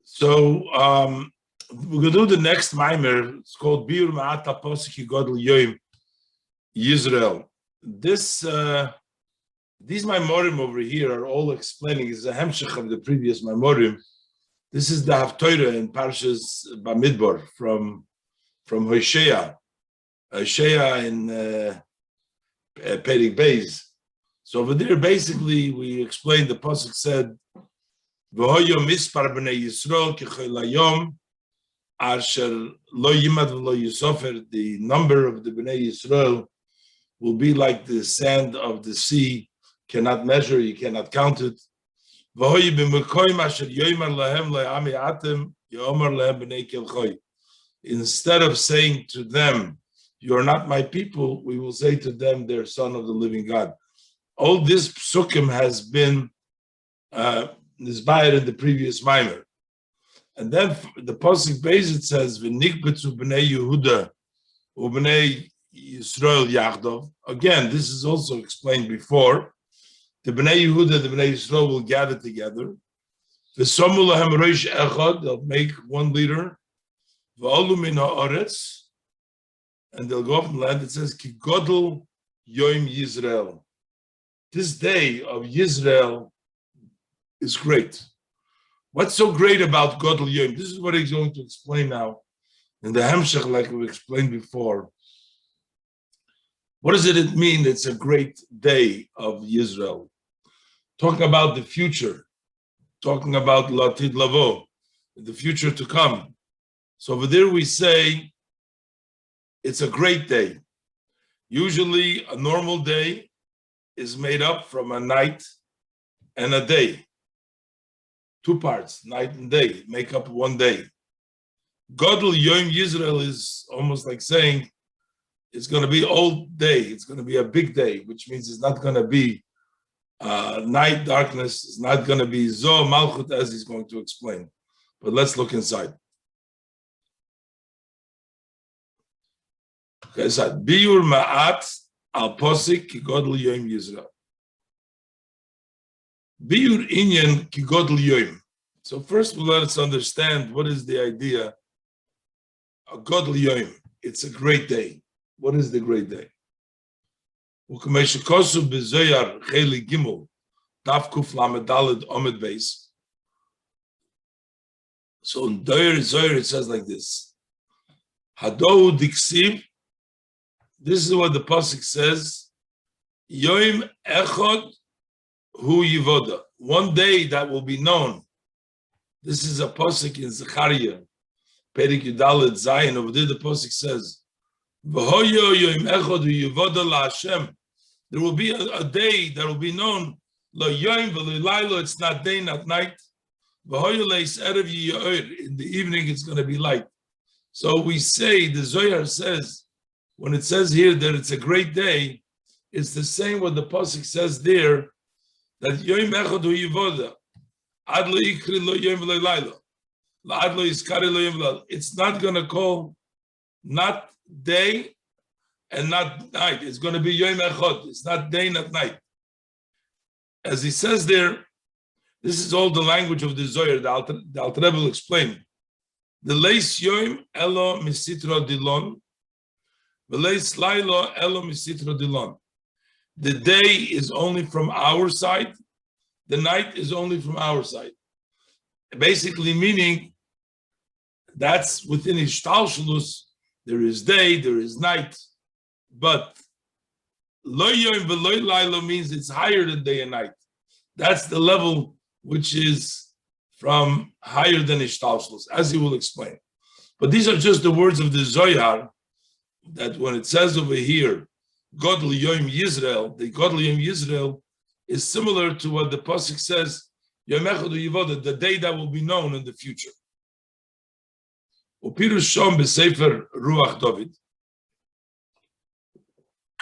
So we're going to do the next Mamer. It's called Bir Ma'ata Posiki Gadol Yom Yizreal. These Maimorim over here are all explaining. It's a hemshech of the previous Maimorim. This is the Torah in Parshas Bamidbar from Hosea in Perik Beis. So over there, basically, we explained, the pasuk said, "V'hoyo mispar b'nei Yisrael k'cholayom asher lo yimad v'lo yisofer." The number of the b'nei Yisrael will be like the sand of the sea, cannot measure, you cannot count it. V'hoyo b'mekoyim asher yoymar lahem le'ami atem yomer lehem b'nei kilchoy. Instead of saying to them, "You are not my people," we will say to them, "They're son of the living God." All this psukim has been inspired in the previous Mamer. And then the pasuk Beis, it says, "V'nikbetzu b'nei Yehuda u'b'nei Yisrael yachdav." Again, this is also explained before. The b'nei Yehuda, the b'nei Yisrael will gather together. V'somu lahem roish echad, they'll make one leader. V'olu min ha'aretz, and they'll go up in the land. It says, "Ki Gadol Yom Yizreal." This day of Yizreal is great. What's so great about Gadol Yom? This is what he's going to explain now in the Hemshech, like we explained before. What does it mean? It's a great day of Yisrael. Talking about the future, talking about Latid Lavo, the future to come. So over there we say it's a great day. Usually a normal day is made up from a night and a day. Two parts, night and day, make up one day. Gadol Yom Yisrael is almost like saying it's going to be all day. It's going to be a big day, which means it's not going to be night darkness. It's not going to be Zo Malchut, as he's going to explain. But let's look inside. Okay, so Biur Ma'at al Posik ki Gadol Yom Yisrael. Biur Inyan ki Gadol Yom. So first, let us understand what is the idea of Gadol Yom. It's a great day. What is the great day? U'kameshekosu b'zoyar cheli gimel daf kuf lamed daled omed beis. So in Zoyar it says like this: Hadohu diksiv. This is what the pasuk says: Yom echad hu yivoda. One day that will be known. This is a pasuk in Zechariah, Perik Yudalet Zayin. Over there, the pasuk says, "V'hoyo yom echad hu yivoda la'Hashem." There will be a day that will be known. Lo yom v'lo laylo. It's not day, not night. V'hoyo leis erev yiyoir. In the evening, it's going to be light. So we say, the Zohar says, when it says here that it's a great day, it's the same what the pasuk says there, that Yom Echad Hu Yivoda, Ad Lo Yikri Lo Yom V'Lo Layla, Ad Lo Yizkari Lo Yom V'Lo. It's not going to call not day and not night. It's going to be Yom Echad. It's not day, not night. As he says there, this is all the language of the Zohar. The Alter Rebbe will explain. The Leis Yom Elo Misitra Dilon, the day is only from our side, the night is only from our side. Basically meaning that's within Ishtalshalus, there is day, there is night, but Lo Yom V'Lo Laylo means it's higher than day and night. That's the level which is from higher than Ishtalshalus, as he will explain. But these are just the words of the Zohar, that when it says over here, Gadol Yom Yisrael, the Gadol Yom Yisrael is similar to what the pasuk says, Yom Echad Hu Yivoda, the day that will be known in the future. Upirush Shom b'Sefer Ruach David.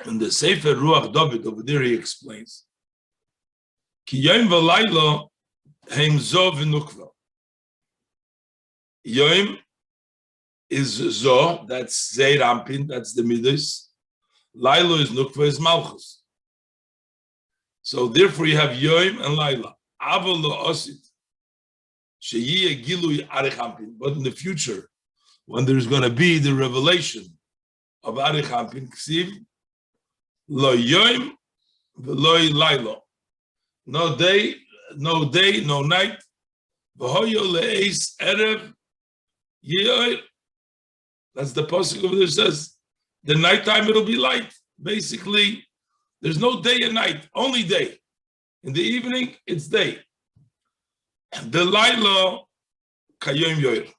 In the Sefer Ruach David, over there he explains, Ki Yom V'Laylo Heim Zo V'Nukva. Yom is Zo, that's Zeir Ampin, that's the Midas. Lailo is Nukva, is Malchus. So therefore you have Yom and Laila. Aval lo Osit. But in the future, when there's going to be the revelation of Arich Hampin, Ksiv, Lo Yoim, V'lo Lailo. No day, no night. V'hoyo le'eis erev ye'oir. That's the pasuk over there says. The nighttime it'll be light. Basically, there's no day and night, only day. In the evening, it's day. The lailo kayom yoir,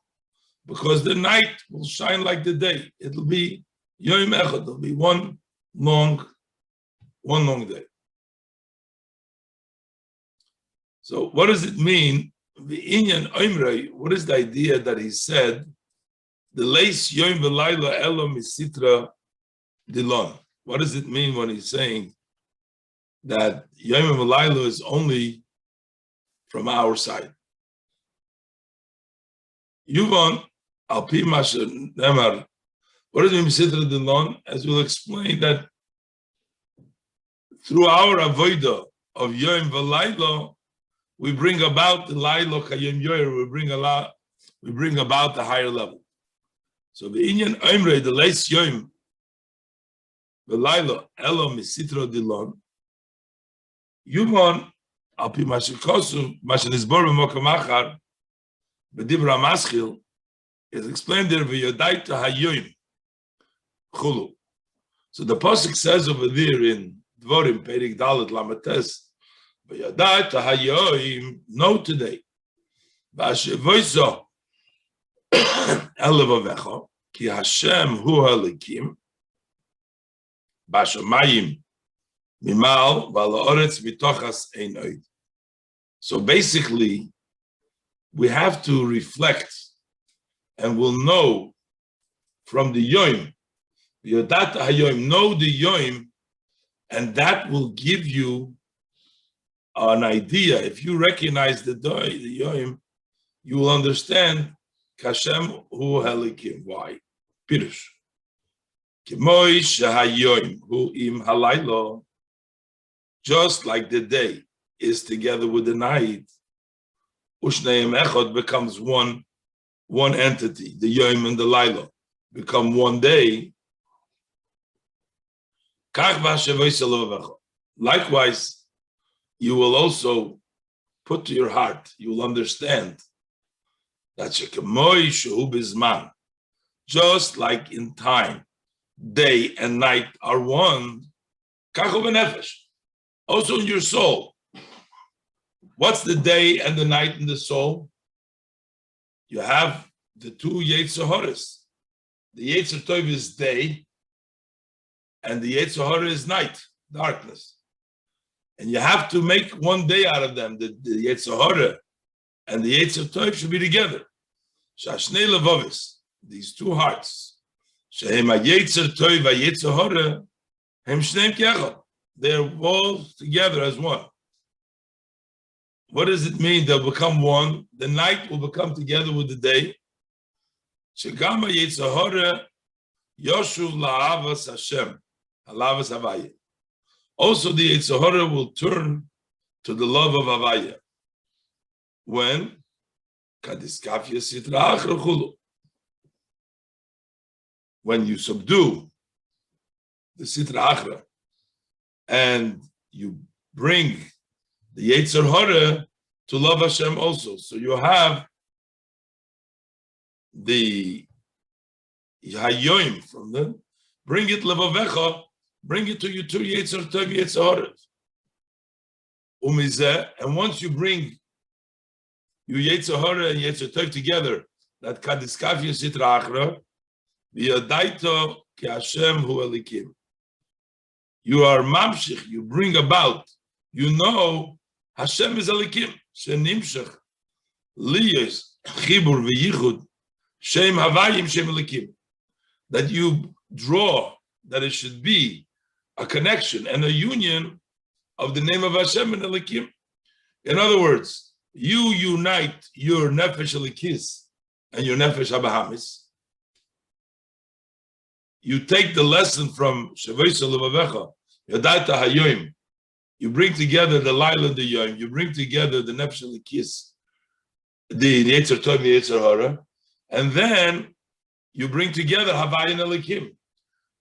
because the night will shine like the day. It'll be yom echad. It'll be one long day. So, what does it mean? The inyan oimrei. What is the idea that he said? The leis yom v'layla elo misitra dilon. What does it mean when he's saying that yom v'layla is only from our side? Yuvon al pi masher nemar. What does it mean misitra dilon? As we'll explain that through our avodah of yom v'layla, we bring about the laylo kayom yoyer. We bring about the higher level. So the inyan oimrei the leis yom v'laylo elo misitra dilon. Yuvon al pi masher kosu masher nizbor b'mokom achar b'dibra maschil is explained there v'yodaita hayoyim chulu. So the pasuk says over there in Dvorim Perik Dalet Lamates v'yodaita hayoyim, know today v'ashevoiso elevavecha ki Hashem hu halikim b'ashamayim mimal v'ala'oretz mitochas ein oid. So basically, we have to reflect, and we'll know from the Yom, Yodata Hayoim, know the Yom, and that will give you an idea. If you recognize the Yom, you will understand Kashem Hu Helikim. Why? Pirush. K'moi shehayoim hu im halaylo. Just like the day is together with the night, Ushneim Echad becomes one entity. The Yom and the Laila become one day. Likewise, you will also put to your heart, you will understand that just like in time, day and night are one, also in your soul. What's the day and the night in the soul? You have the two Yetzer Haras. The Yetzer Tov is day, and the Yetzer Hara is night, darkness. And you have to make one day out of them. The Yetzer Hara and the Yetzer Tov should be together. Shashnei levavis, these two hearts. Shehem Yetzer Tov Yetzer Hara, hem shneim kechad. They're all together as one. What does it mean? They'll become one. The night will become together with the day. Shegama Yetzer Hara yoshuv la'avas Hashem, halavas Havaya. Also, the Yetzer Hara will turn to the love of Havaya. When? Kadiskafya sitra achra chulu. When you subdue the sitra achra and you bring the Yetzer Hara to love Hashem also. So you have the Hayoim from them. Bring it levavecha, bring it to you two Yetzer Tov Yetzer Hara. Umizeh, and once you bring your Yetzer Hara and Yetzer Tov together, that kadiskafya sitra achra, v'yadaito ki Hashem hu elikim. You are mamshich, you bring about, you know Hashem is elikim, shenimshach, liyos, chibur v'yichud, shem havayim shem elikim. That you draw, that it should be a connection and a union of the name of Hashem and elikim. In other words, you unite your nefesh elikis and your nefesh habahamis. You take the lesson from Shavaysa Levavecha, Yadaita Hayoim. You bring together the Laila and the Yom. You bring together the Nefesh Elikis the Yetzer Tov, the Yetzer Hara, and then you bring together Havaya and Elikim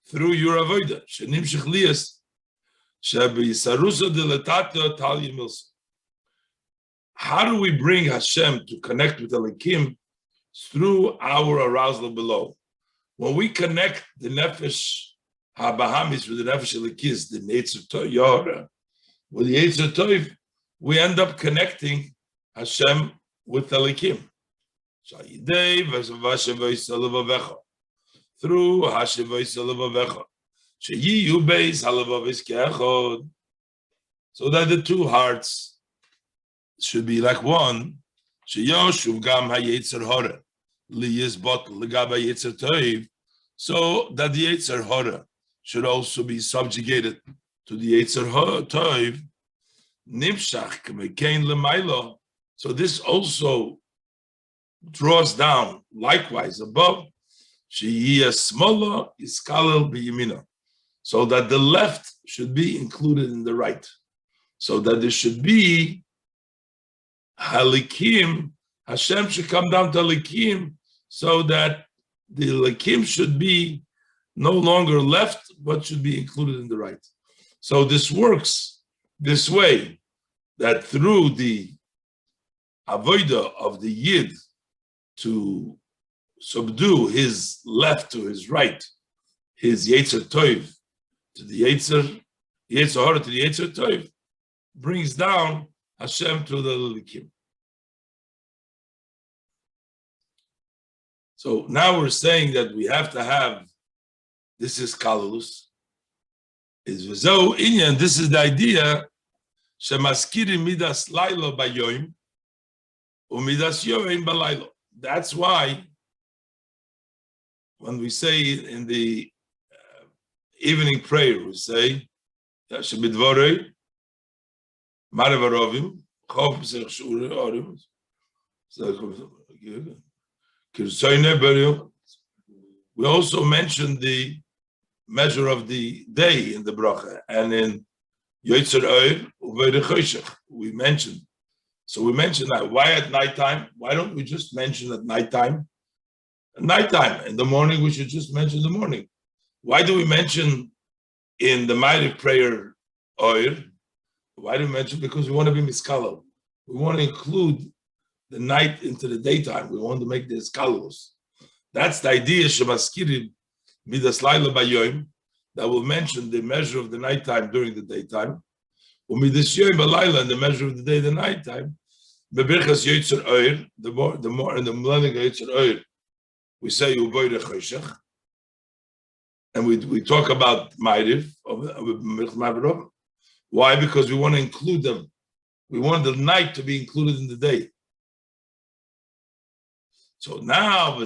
through your avodah. Shenimshich liyas shebisarusa deletata talya milsa. How do we bring Hashem to connect with Elikim? Through our arousal below. When we connect the Nefesh HaBahamis with the Nefesh Elikis, the Yetzer Tov, with the Yetzer Tov, we end up connecting Hashem with Elikim. Through Hashavos Levavecha. Sheyiyu beis halevavis ke'echad. So that the two hearts should be like one. Sheyoshuv gam hayetzer hara liyizbot legaba yetzer tov. So that the yetzer hara should also be subjugated to the yetzer tov. Nimshach k'mekein lemailo. So this also draws down likewise above. Sheyiya smola iskalel b'yamina. So that the left should be included in the right. So that there should be halikim, Hashem should come down to halikim, so that the halikim should be no longer left, but should be included in the right. So this works this way, that through the avodah of the yid to subdue his left to his right, his yetzer tov to the yetzer hara to the yetzer tov, brings down Hashem to the Likim. So now we're saying that we have to have, this is Kalus, is V'zo Inyan, this is the idea, Shemaskiri midas lailo bayoim, umidas yoim balaylo. That's why when we say in the evening prayer, we say, Shebidvorei, Marevarovim, Chov B'sech Shuri Orim, Kirsoine Berium. We also mentioned the measure of the day in the bracha, and in Yotzer Oir, Uvei Choshech, we mentioned. So we mentioned that. Why at nighttime? Why don't we just mention at nighttime? At nighttime. In the morning, we should just mention the morning. Why do we mention in the Ma'ariv prayer Oir? Why do we mention? Because we want to be miskalal. We want to include the night into the daytime. We want to make the iskalos. That's the idea, Shemaskirim midas laila bayoim, that will mention the measure of the nighttime during the daytime. Umidas yoim balayla, and the measure of the day, the nighttime. Bebirchas yotzer oir, the more in the millennium yotzer oir, we say uboyre choshech, and we talk about Ma'ariv of why? Because we want to include them. We want the night to be included in the day. So now, the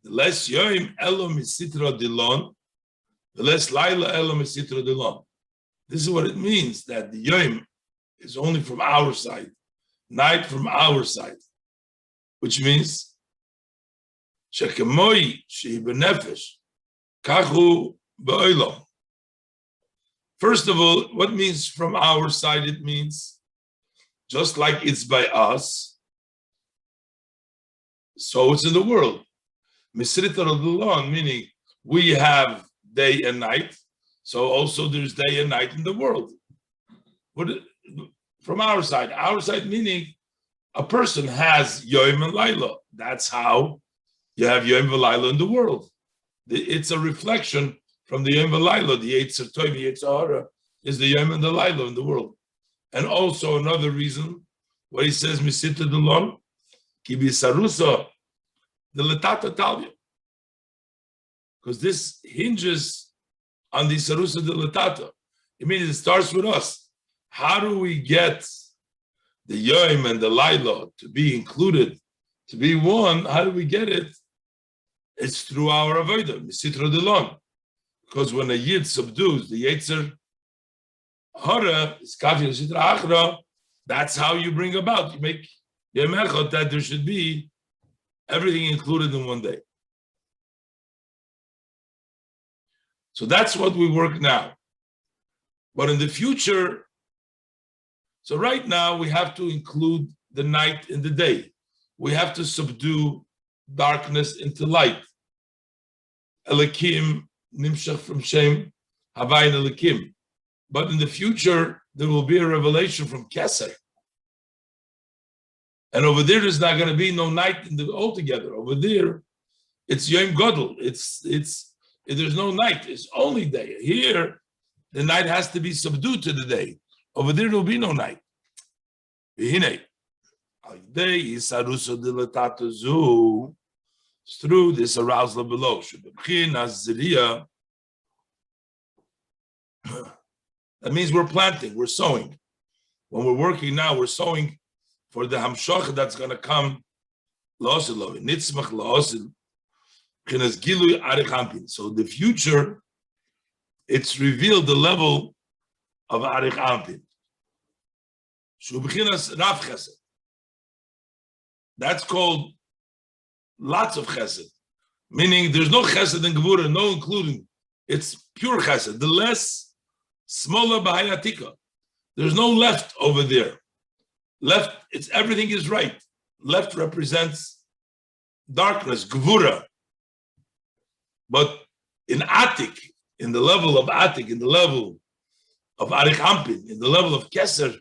less yoim elo misitra dilon, the less laila elo misitra dilon. This is what it means, that the yoim is only from our side, night from our side, which means shekemoi shehi benefesh kachu be'olam. First of all, what means from our side? It means just like it's by us, so it's in the world. Meaning we have day and night, so also there's day and night in the world. From our side meaning a person has Yom and Laila. That's how you have Yom and Laila in the world. It's a reflection from the Yom and Laila, the Yetzer Tov, the Yetzer Hara, is the Yom and the Laila in the world. And also another reason why he says Misita Delon, Ki Bisarusa, the Letata Talya. Because this hinges on the Sarusa de Letata. It means it starts with us. How do we get the Yom and the Laila to be included, to be one? How do we get it? It's through our Avodah, Misitra Delon. Because when a Yid subdues the Yetzer Hara, that's how you bring about. You make Yom Echad that there should be everything included in one day. So that's what we work now. But in the future, so right now we have to include the night in the day. We have to subdue darkness into light. Elikim nimshach from Shem, Havayin Elikim. But in the future, there will be a revelation from Keser. And over there, there's not going to be no night altogether. Over there, it's Yom Gadol. There's no night. It's only day. Here, the night has to be subdued to the day. Over there will be no night. It's through this arousal below. That means we're planting, we're sowing. When we're working now, we're sowing for the hamshach that's going to come. So the future, it's revealed the level of Arich Ampin. That's called lots of chesed, meaning there's no chesed in Gevura, no including. It's pure chesed. The less, smaller b'hayatika. There's no left over there. Left, everything is right. Left represents darkness, Gevura. But in Atik, in the level of Atik, in the level of Arich Ampin, in the level of Keser,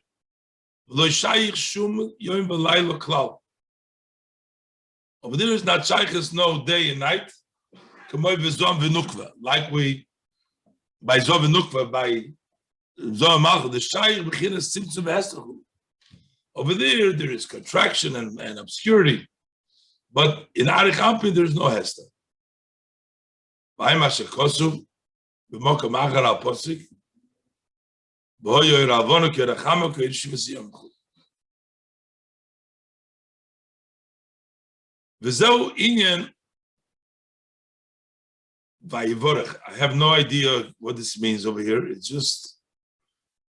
over there is not shaykhs no day and night. Like we by Zov Nukva, by Zov Malchut, the shaykh beginnes Tzimtzum Hester. Over there is contraction and obscurity. But in Arich Ampin, there's no Hester. I have no idea what this means over here. It's just,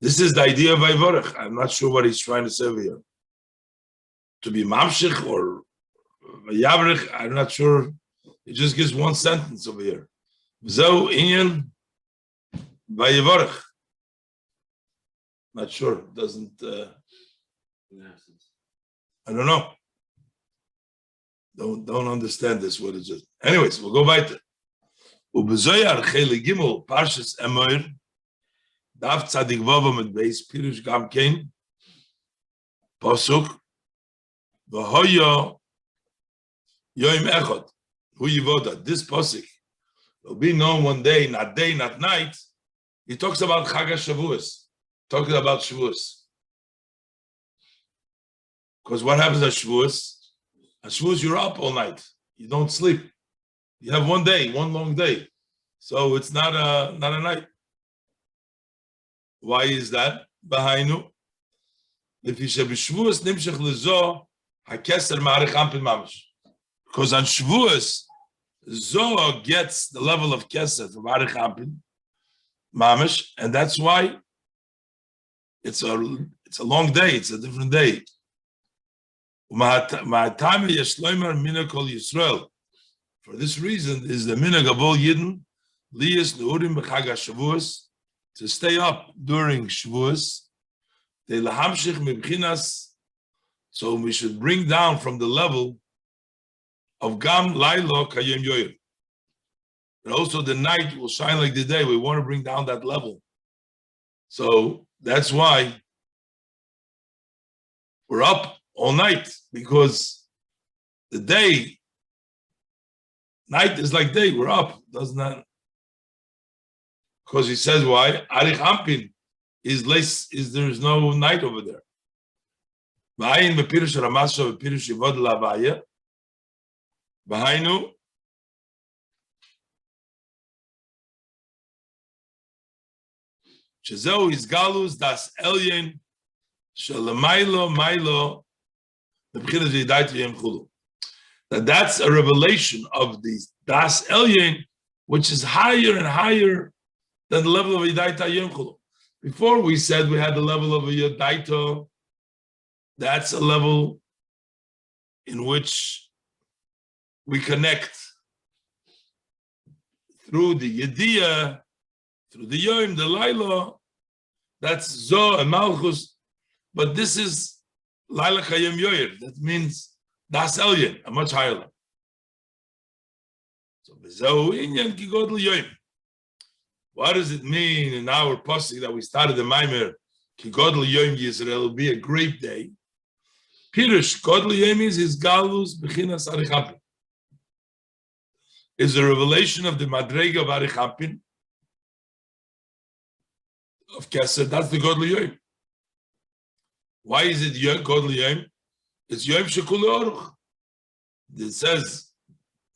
this is the idea of Vayivorech. I'm not sure what he's trying to say over here. To be Mamshich or Vayavrech, I'm not sure. It just gives one sentence over here. V'zeu inyan Vayivorech. Not sure. It doesn't, I don't know. Don't understand this, what it is. Anyways, we'll go weiter. Ubezoyar Chele Gimel Parshas Emoir Dav Tzadik Vava mit Beis Pirush Gam Kein Pasuk V'hoyo Yoim Echad Hu Yivoda. This pasuk will be known one day, not night. He talks about Chag HaShavuos, talking about Shavuos. Because what happens at Shavuos? At Shavuos, you're up all night. You don't sleep. You have one day, one long day. So it's not a night. Why is that? Behainu. If you say Shavuos nimshach lezo hakeser ma'arich ampin mamash. Because on Shavuos, Zoh gets the level of keser from ma'arich ampin mamash, and that's why it's a long day. It's a different day. Ma'atame yeshloimer minakol Yisrael. For this reason, is the minhag of all Yidden liyas neurim b'chag HaShavuos, to stay up during Shavuos. They lahamshich mibchinas, so we should bring down from the level of gam lailo kayem yoyer. And also the night will shine like the day. We want to bring down that level. So that's why we're up all night, because the day, night is like day, we're up, doesn't that? Because he says why? Arich Ampin is less, there's no night over there. V'ayin b'pirush Ramasha b'pirush Yivod Lavaya. V'hainu. Shezeu is galus das elyon shalamaylo maylo b'pchinas v'yidaita yem chulu. That's a revelation of the Das Elyon, which is higher and higher than the level of Yidaita Yom Chulu. Before we said we had the level of Yidaita, that's a level in which we connect through the Yediyah, through the Yom, the Laila, that's Zoh and Malchus. But this is Laila Chayim Yoyer. That means Das Elyon, a much higher level. So Bezehu Inyan Ki Gadol Yoyim. What does it mean in our pasuk that we started the Mamer? Ki Gadol Yoyim Yizreal will be a great day. Pirush Gadol Yoyim is Galus Bechinas Arichampin. Is a revelation of the Madrega of Arichampin of Keser. That's the Gadol Yoyim. Why is it Gadol Yoyim? It's Yoyim Shekul Oruch. It says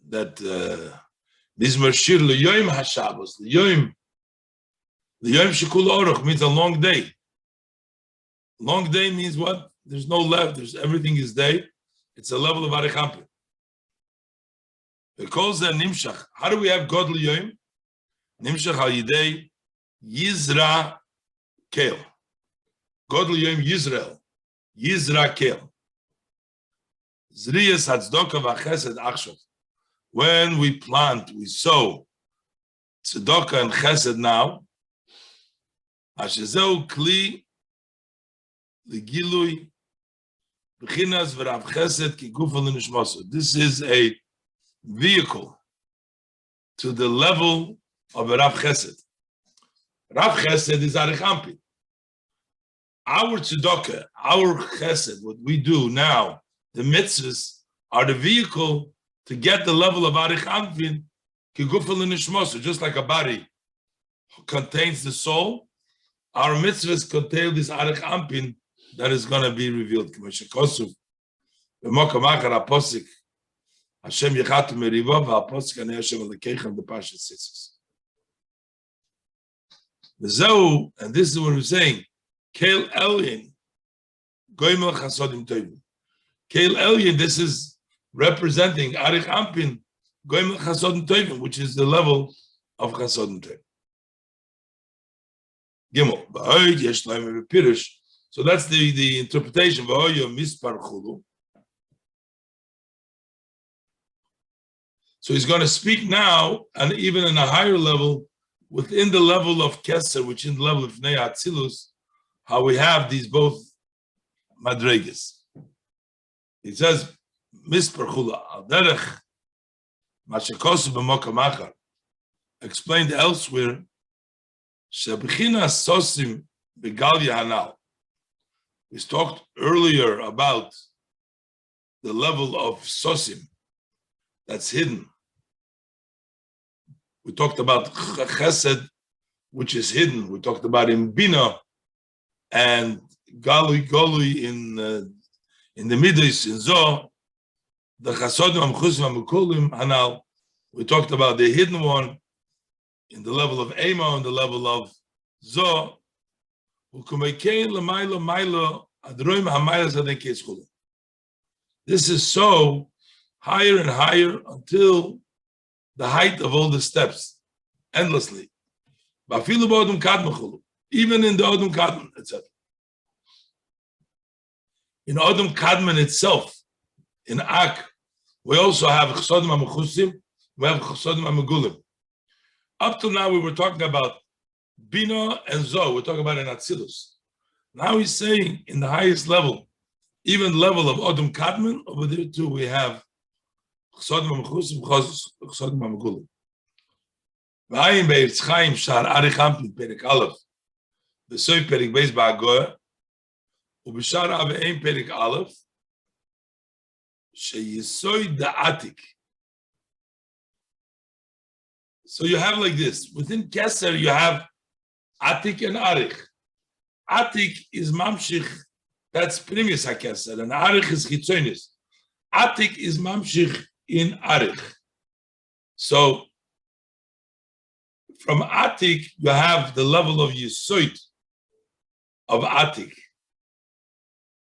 that this Mashir L'Yoyim HaShabbos, L'Yoyim Shekul Oruch means a long day. Long day means what? There's no left. Everything is day. It's a level of Arichampin. It calls that Nimshach. How do we have Gadol Yoyim? Nimshach Al Yidei Yizra Kel. Gadol Yoyim Yizreal. Yizra Kel. Zriyas Hatzdaka V'Chesed Achshav. When we plant, we sow tzedakah and chesed now. Ashezeu kli legilui b'chinas v'rav chesed ki gufa l'nishmaso. This is a vehicle to the level of a rav chesed. Rav chesed is arichampin. Our tzedakah, our chesed, what we do now, the mitzvahs are the vehicle to get the level of Arich Anpin, Kigufel and Nishmosu, just like a body contains the soul, our mitzvahs contain this Arich Anpin that is going to be revealed. Kosuf, B'mokamachar Aposik, Hashem Yechatu Merivov, Aposik and Hashem Alekechem, the Pasha Sitzes. Zeu, and this is what we're saying, Keil Elyin, Goimel Chasodim Tovim. Keil Elyin, this is representing Arich Ampin, Goimel Chasodim Tovim, which is the level of Chasodim Tovim. Gimel, Ba'oid Yesh Laim Pirush. So that's the interpretation. Ba'oyo Mispar Chulu. So he's going to speak now, and even in a higher level, within the level of Keser, which is the level of Nei Atzilus, how we have these both Madregas. He says, Mispar Chula al derech mashakosu b'mokamachar explained elsewhere. Shebechina sosim begal yahanal. We talked earlier about the level of sosim that's hidden. We talked about chesed, which is hidden. We talked about in bina and galui in the midas in zoh. The chasodim amchusim amukulim hanal. We talked about the hidden one in the level of ema, in the level of zo. This is so higher and higher until the height of all the steps, endlessly. Even in the Odom Kadmon, etc. In Odom Kadmon itself, in Ak, we also have Chsodim HaMechusim, we have Chsodim HaMegulim. Up to now, we were talking about Bina and Zoh, we're talking about an Atzilus. Now he's saying, in the highest level, even level of Odom Kadmon, over there too, we have Chsodim HaMechusim, Chsodim HaMegulim. V'ayim be'Eretz Chaim, Shar Arich Ampin, Perek Aleph, V'soy Perek Beis Ba'agoya, U'b'Shar Ave'im Perek Aleph, Sheyisoy Da'atik. So you have like this. Within Keser, you have Atik and Arich. Atik is Mamshich, that's Primus HaKeser, and Arich is Chitzonis. Atik is Mamshich in Arich. So from Atik, you have the level of Yisoid of Atik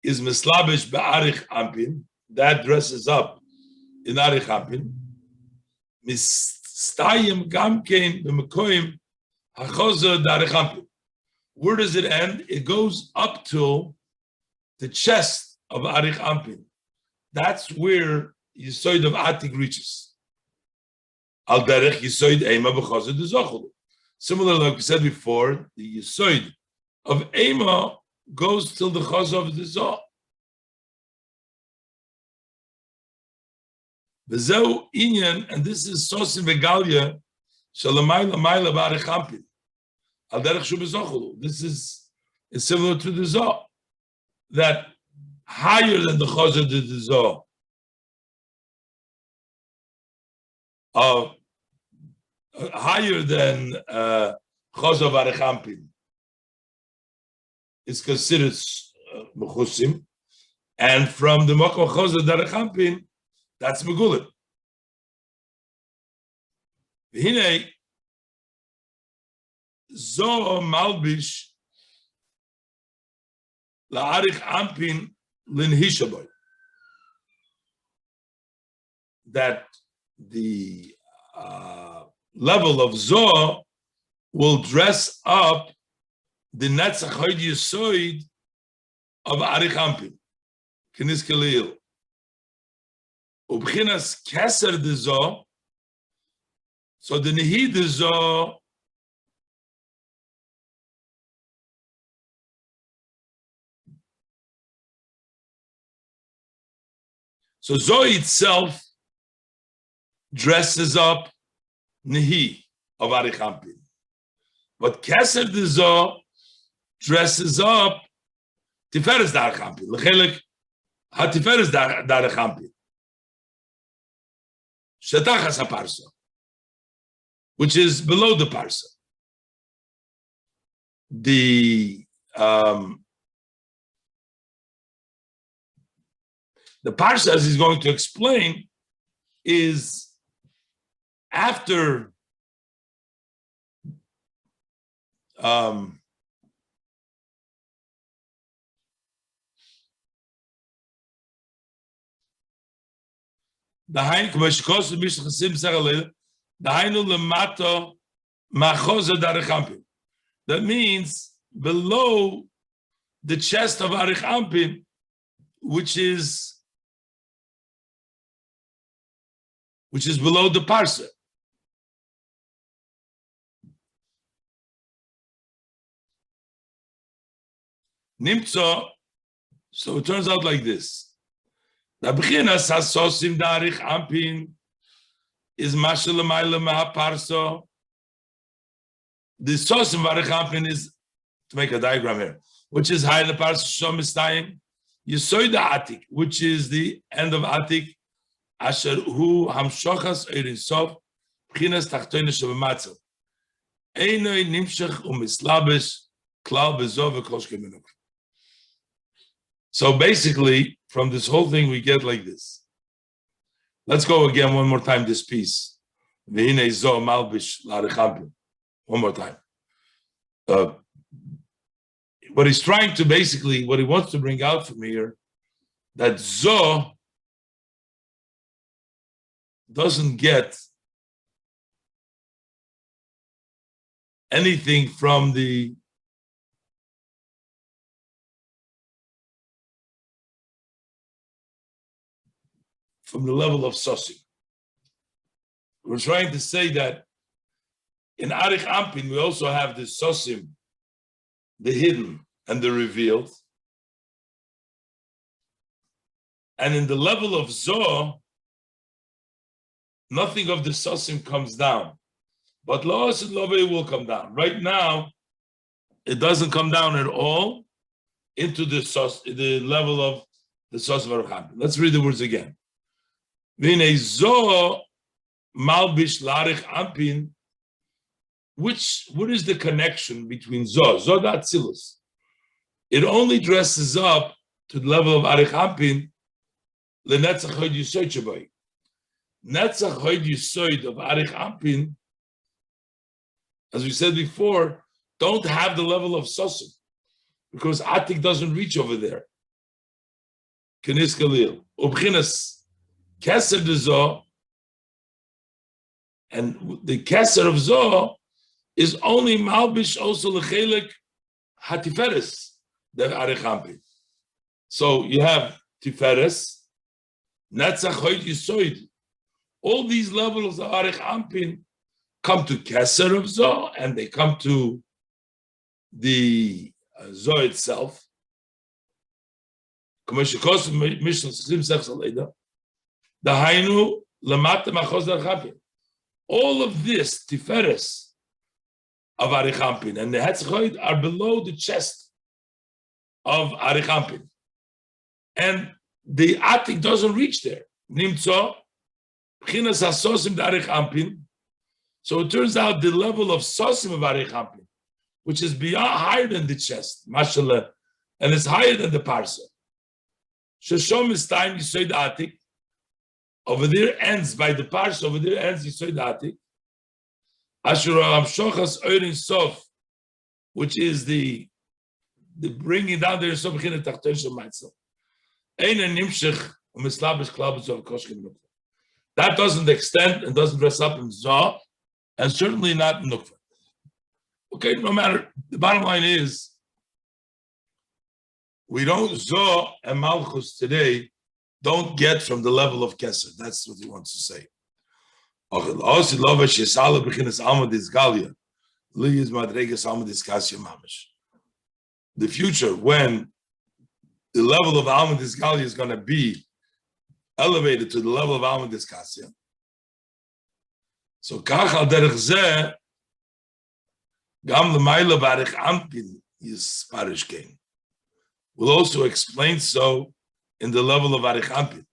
is Mislabish Ba'arich Ampin. That dresses up in Arich Ampin. Mistayim Gamkein B'Mekoyim Hachozer D'Arich Ampin. Where does it end? It goes up to the chest of Arich Ampin. That's where Yisoid of Atik reaches. Al derech Yisoid Ema B'Chozer D'Zochel. Similar, like we said before, the Yisoid of Ema goes till the Chozer of the Zoh. V'zeu inyan, and this is sosim vegalia shalamayla mayla b'arich ampin al derech shu b'zochelu. This is similar to the Zoh, that higher than the chazar of the Zoh, higher than chazar b'arich ampin is considered mechusim, and from the makom chazar derech ampin, that's megulim. V'hinei Zoh malbish la'arich ampin linhishaboy, that the level of Zoh will dress up the netzach hoid yisoid of arich ampin, kenis kelil. Ubchinas keser de Zoh, so the nehi de Zoh so Zoh itself dresses up nehi of arich ampin, but keser de Zoh dresses up tiferes darich ampin, lechelik ha tiferes darich ampin shetachas haparsa, which is below the parsa. The parsha, as he's going to explain, is after the hain k'mashikos mish chasim segalel the hainu lemato machoza darich ampin. That means below the chest of arich ampin, which is below the parsa. Nimtzo, so it turns out like this. The b'chinas hasosim darich ampin is mashal l'mayla mahaparso. The sosim darich ampin is, to make a diagram here, which is high in the parsa shom istayim. You saw the atik, which is the end of atik. Asher hu hamshochas eirin sof b'chinas tachtoina shebematzel. Einoi nimshach umislabish klal bezo v'kol shkeminuk. So basically, from this whole thing, we get like this. Let's go again one more time, this piece. V'hinei Zoh malbish la'arich ampin. One more time. What he's trying to basically, what he wants to bring out from here, that Zoh doesn't get anything from the level of sosim. We're trying to say that in arich ampin we also have the sosim, the hidden and the revealed, and in the level of Zoh, nothing of the sosim comes down, but laos and love will come down. Right now, it doesn't come down at all into the level of the sosim arich ampin. Let's read the words again. V'nei Zoh malbish la'arich ampin. What is the connection between Zoh? Zoh d'Atzilus. It only dresses up to the level of arich ampin lenetzach hoid yisoid shabai. Netzach hoid yisoid of arich ampin, as we said before, don't have the level of sosim because atik doesn't reach over there. Kenis kalil ubchinas keser de Zoh, and the keser of Zoh is only malbish also lechelik hatiferes the arich ampin. So you have tiferes, netzach hoid yisoid. All these levels of arich ampin come to keser of Zoh, and they come to the Zoh itself. The hainu lamata machos Arich Anpin. All of this tiferes of Arich Anpin and the Hetzchoid are below the chest of Arich Anpin, and the Atik doesn't reach there. Nimtzo b'chinas hasosim Arich Anpin. So it turns out the level of sosim of Arich Anpin, which is beyond, higher than the chest, mashallah, and it's higher than the parsa. Shoshom is time Yisoid Atik. Over there ends by the parsa. Over there ends Yisoid Atik. Ashur Amshochas Oirin Sof, which is the bringing down there Sof B'chinas Tachton Shel Maitzel. Ein Nimshech u'Mislabish Klabus of Koshkin Nukva. That doesn't extend and doesn't dress up in Zah, and certainly not in Nukva. Okay, no matter. The bottom line is, we don't Zah and Malchus today don't get from the level of Keser. That's what he wants to say. The future, when the level of Alma Disgalia is going to be elevated to the level of Alma Disgalia. So, Kachal Derech Zeh, Gam L'mayla Barich Anpin is Parish King. Will also explain so in the level of Arich Anpin.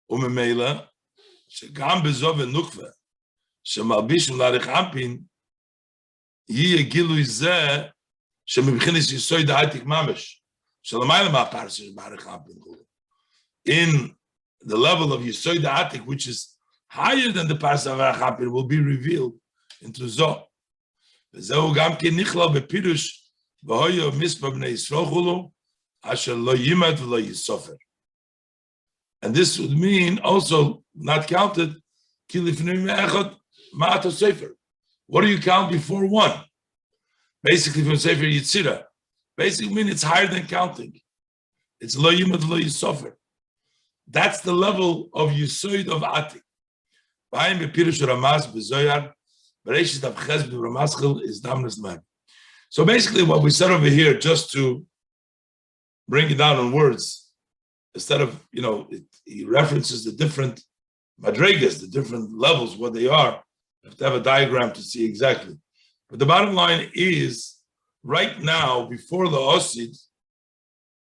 Umemela, Shegam Bezov and Nukva, Shemalbishim Larich Anpin, Yeh Gilui Zeh, Shemibchinis Yisoid Haitik Mamesh, Shalamayla Ma Parsish Barich Anpin. In the level of Yisoid Haitik, which is higher than the Parsa of Arich Anpin, will be revealed into Zoh. Zehu Gam Ki Nichlal Bepirush, V'hoyo Mispah B'nei Yisroel Chulu, Asher Lo Yimad V'lo Yisofer. And this would mean also not counted. What do you count before one? Basically, from Sefer Yitzira. Basically, mean it's higher than counting. It's Lo Yimad Lo Yisofer. That's the level of Yisoid of Atik. B'ayim Bepirush Ramaz B'Zoyar B'Reishit Avches B'Ramaschil is Damnas Mab. So basically, what we said over here, just to bring it down in words, instead of, he references the different madregas, the different levels, what they are. You have to have a diagram to see exactly. But the bottom line is, right now, before the Osid,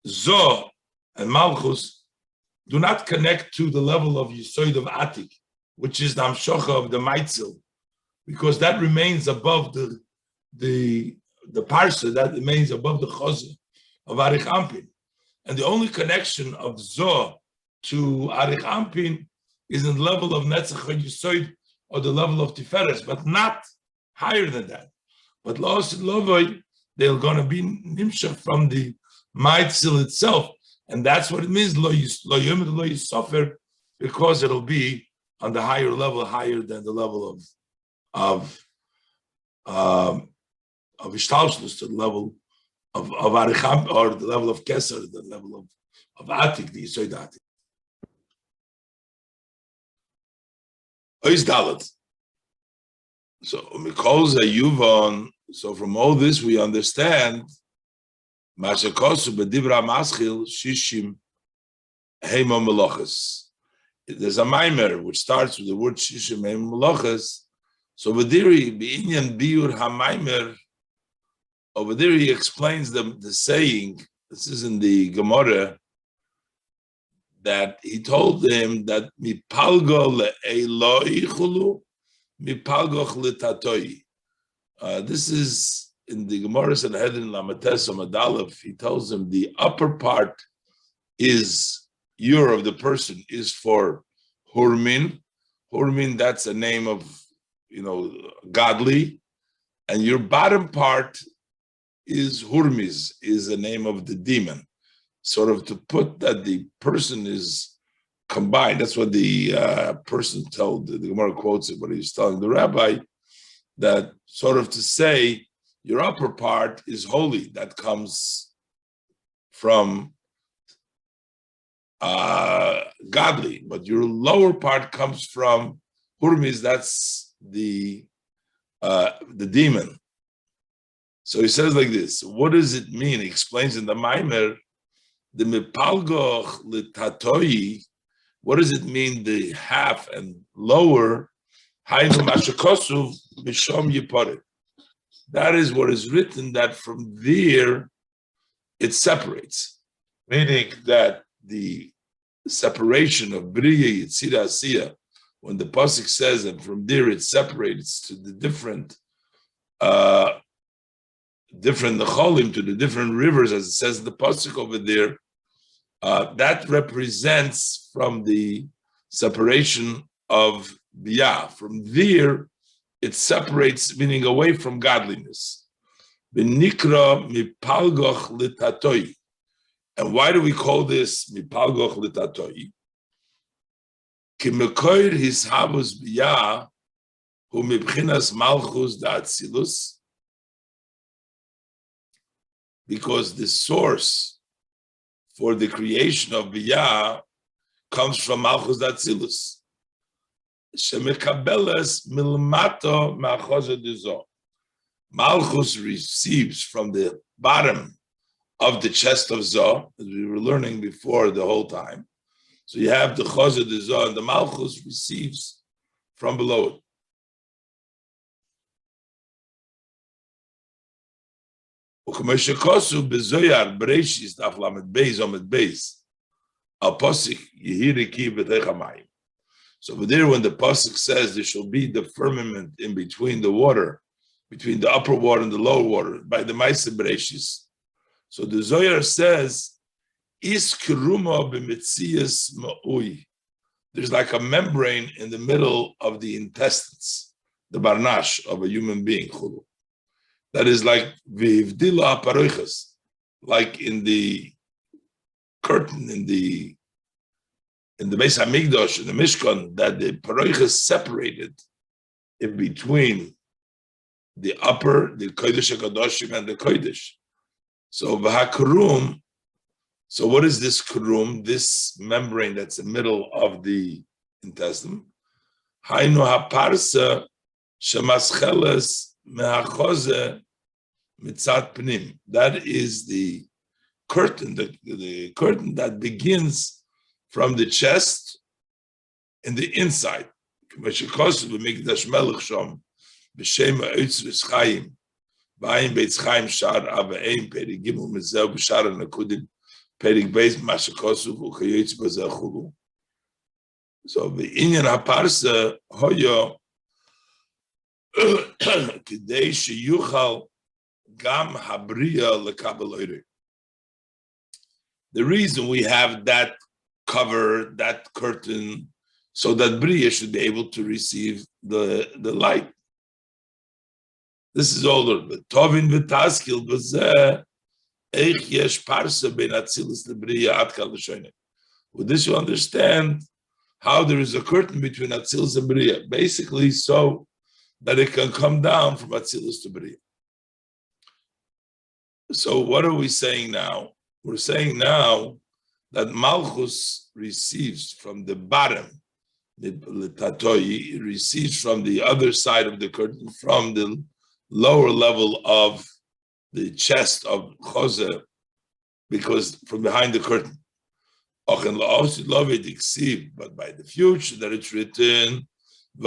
Zoh and Malchus do not connect to the level of Yisoid of Atik, which is the Amshocha of the Maitzel, because that remains above the Parsa, that remains above the Chozeh of Arich Anpin. And the only connection of Zoh to Arich Anpin is in the level of Netzach Yisoid or the level of Tiferes, but not higher than that. But La'osid Lovoy, they're going to be Nimshach from the Maitzel itself. And that's what it means, Lo Yomid Lo Yisofer, because it'll be on the higher level, higher than the level of Ishtalshlus, to the level of Aricham, or the level of Keser, the level of Atik, the Yisoid Atik. Ois Dalet. So from all this we understand Mashakosu Bedibra Maschil Shishim Heimo Melochas. There's a Mamer which starts with the word Shishim Heimo Melochas. So Bediri B'inyan Biur HaMaimer. Over there, he explains the saying. This is in the Gemara, that he told them that mipalgo le'eloi chulu, mipalgo chlitatoi. This is in the Gemara Sanhedrin Lamates Amadalev. He tells them the upper part is of the person is for Hurmin. Hurmin, that's a name of godly, and your bottom part is Hurmiz, is the name of the demon. Sort of to put that the person is combined. That's what the person told, the Gemara quotes it, but he's telling the rabbi that sort of to say your upper part is holy. That comes from godly, but your lower part comes from Hurmiz. That's the demon. So he says like this. What does it mean? He explains in the Mamer, the mipalgoch litatoi What does it mean, the half and lower? That is what is written, that from there it separates, meaning that the separation of Bria, Yitzira, Asiya, when the pasuk says that from there it separates to the different necholim, to the different rivers, as it says in the pasuk over there, that represents from the separation of Biyah. From there, it separates, meaning away from godliness. Benikra mipalgoch litatoi. And why do we call this mipalgoch litatoi? Ki mekoir his havus Biyah hu mibchinas malchus da'atzilus. Because the source for the creation of Biyah comes from Malchus Datzilus. Shemekabeles milmato ma'choze dizo. Malchus receives from the bottom of the chest of Zoh, as we were learning before the whole time. So you have the Choze dizo, and the Malchus receives from below it. So over there, when the pasuk says there shall be the firmament in between the water, between the upper water and the lower water, by the Maisa Bereshis. So the Zohar says, Is keruma b'mitzias ma'ui. There's like a membrane in the middle of the intestines, the barnash of a human being. That is like v'ivdila paroichas, like in the curtain in the Beis Hamikdash, in the Mishkan, that the paroichas separated in between the upper, the kodesh hakadoshim, and the kodesh. So v'hakarum. So what is this karum? This membrane that's in the middle of the intestine. Hainu haparsa shemascheles. That is the curtain, the curtain that begins from the chest in the inside. So the Inyan HaParsa Hoyo Kidei sheyuchal gam habriya lekabel. The reason we have that cover, that curtain, so that Bria should be able to receive the light. This is older, but Tovin v'taskil b'zeh eich yesh parsa ben atzilus lebriya ad kal l'shoyne. With this you understand how there is a curtain between atzilus and Bria. Basically, so that it can come down from Atzilus to Bria. So what are we saying now? We're saying now that Malchus receives from the bottom, the Tatoi receives from the other side of the curtain, from the lower level of the chest of Chose, because from behind the curtain. But by the future that it's written, in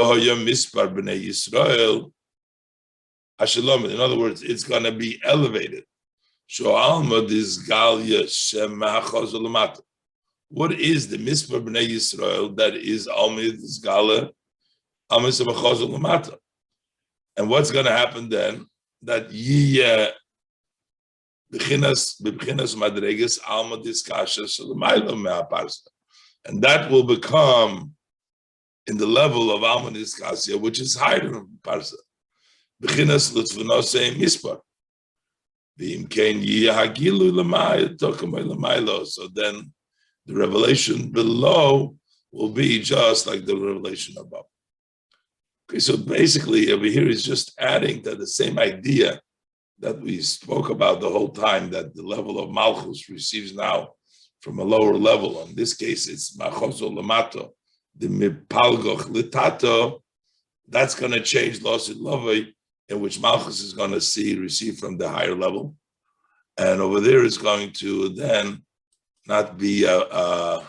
other words, it's going to be elevated. What is the Mispar B'nai Yisrael that is Almid Zgala Amis Amachazol Lamata? And what's going to happen then? That B'chinas Madregas Alma Diskasha Shalamayla Me'aparsa, and that will become in the level of Alma Diskasha, which is higher than Parsa. B'chinas Lutzvanosei Mispar. So then the revelation below will be just like the revelation above. Okay, so basically over here is just adding to the same idea that we spoke about the whole time, that the level of Malchus receives now from a lower level. In this case, it's Machozo Lamato, the Mipalgoch Litato. That's going to change Losit Lovei, in which Malchus is going to receive from the higher level. And over there is going to then not be a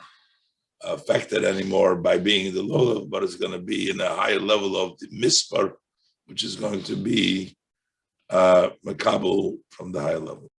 affected anymore by being in the low level, but it's going to be in a higher level of the mispar, which is going to be makabel from the higher level.